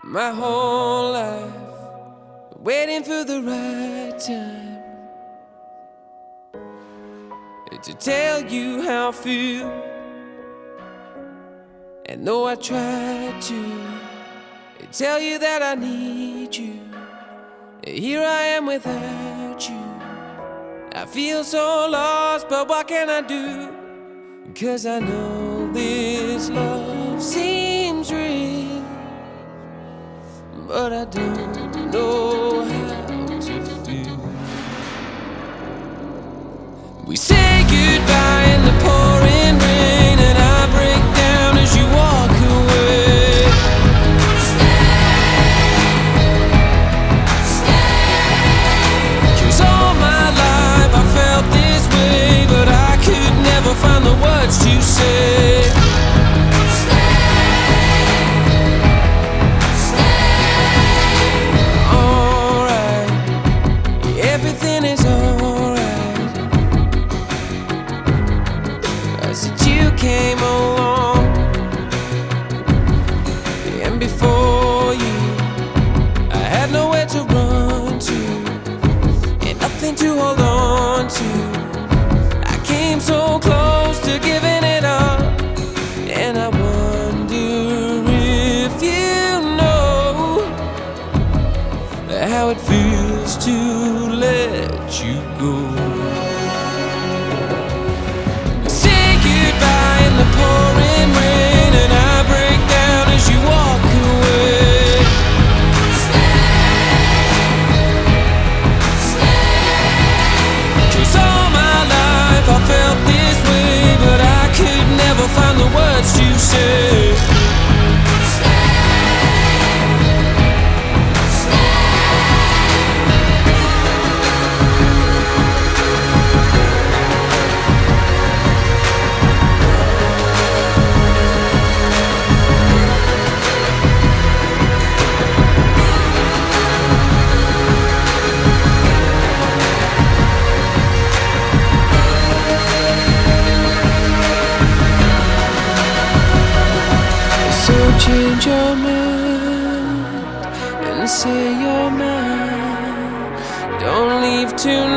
My whole life waiting for the right time to tell you how I feel. And though I tried to tell you that I need you, here I am without you. I feel so lost, but what can I do? 'Cause I know this love seems real, but I don't know how to feel. We say goodbye in the pouring rain, and I break down as you walk away. Stay. 'Cause all my life I felt this way, but I could never find the words to say. Everything is alright. Since you came along, and before you, I had nowhere to run to, and nothing to hold on to. I came so close to giving it up, and I wonder if you know how it feels to let you go. Say goodbye in the pouring rain, and I break down as you walk away. Stay. 'Cause all my life I felt this way, but I could never find the words to say. So change your mind and say you're mine. Don't leave tonight.